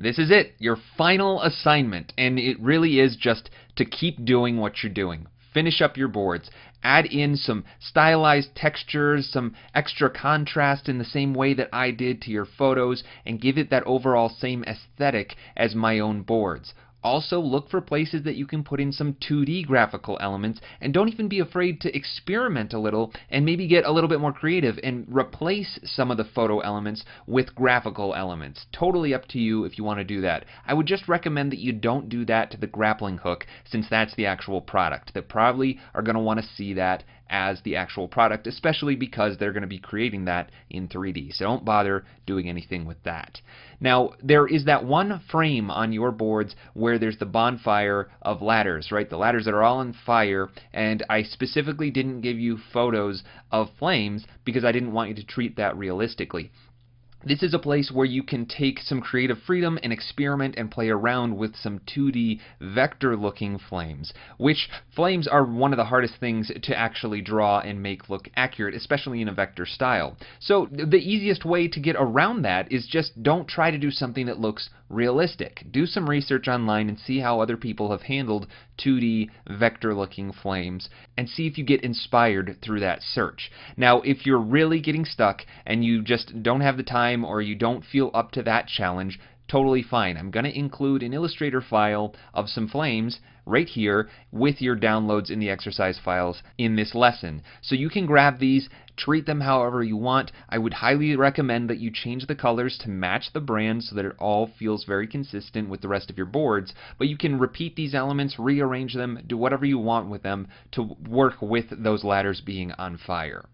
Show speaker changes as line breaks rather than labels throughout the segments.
This is it, your final assignment, and it really is just to keep doing what you're doing. Finish up your boards. Add in some stylized textures, some extra contrast in the same way that I did to your photos, and give it that overall same aesthetic as my own boards. Also, look for places that you can put in some 2D graphical elements, and don't even be afraid to experiment a little and maybe get a little bit more creative and replace some of the photo elements with graphical elements. Totally up to you if you want to do that. I would just recommend that you don't do that to the grappling hook, since that's the actual product. They probably are going to want to see that as the actual product, especially because they're going to be creating that in 3D. So don't bother doing anything with that. Now, there is that one frame on your boards where there's the bonfire of ladders, right? The ladders that are all on fire, and I specifically didn't give you photos of flames because I didn't want you to treat that realistically. This is a place where you can take some creative freedom and experiment and play around with some 2D vector-looking flames, which flames are one of the hardest things to actually draw and make look accurate, especially in a vector style. So the easiest way to get around that is just don't try to do something that looks realistic. Do some research online and see how other people have handled 2D vector-looking flames and see if you get inspired through that search. Now, if you're really getting stuck and you just don't have the time or you don't feel up to that challenge, totally fine. I'm going to include an Illustrator file of some flames right here with your downloads in the exercise files in this lesson. So you can grab these, treat them however you want. I would highly recommend that you change the colors to match the brand so that it all feels very consistent with the rest of your boards. But you can repeat these elements, rearrange them, do whatever you want with them to work with those ladders being on fire.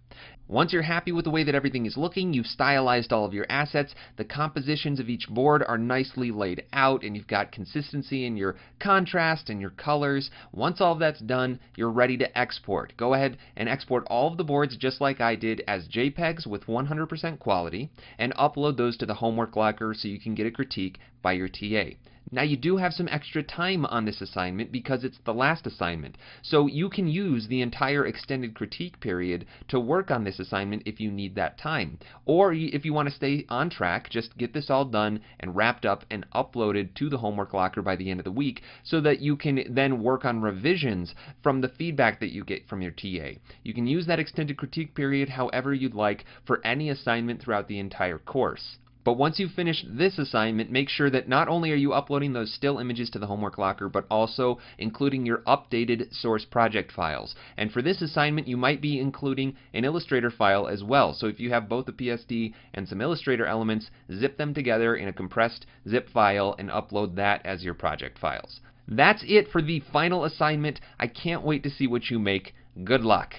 Once you're happy with the way that everything is looking, you've stylized all of your assets, the compositions of each board are nicely laid out, and you've got consistency in your contrast and your colors. Once all of that's done, you're ready to export. Go ahead and export all of the boards just like I did as JPEGs with 100% quality, and upload those to the homework locker so you can get a critique by your TA. Now, you do have some extra time on this assignment because it's the last assignment, so you can use the entire extended critique period to work on this assignment if you need that time. Or if you want to stay on track, just get this all done and wrapped up and uploaded to the homework locker by the end of the week so that you can then work on revisions from the feedback that you get from your TA. You can use that extended critique period however you'd like for any assignment throughout the entire course. But once you've finished this assignment, make sure that not only are you uploading those still images to the homework locker, but also including your updated source project files. And for this assignment, you might be including an Illustrator file as well. So if you have both the PSD and some Illustrator elements, zip them together in a compressed zip file and upload that as your project files. That's it for the final assignment. I can't wait to see what you make. Good luck.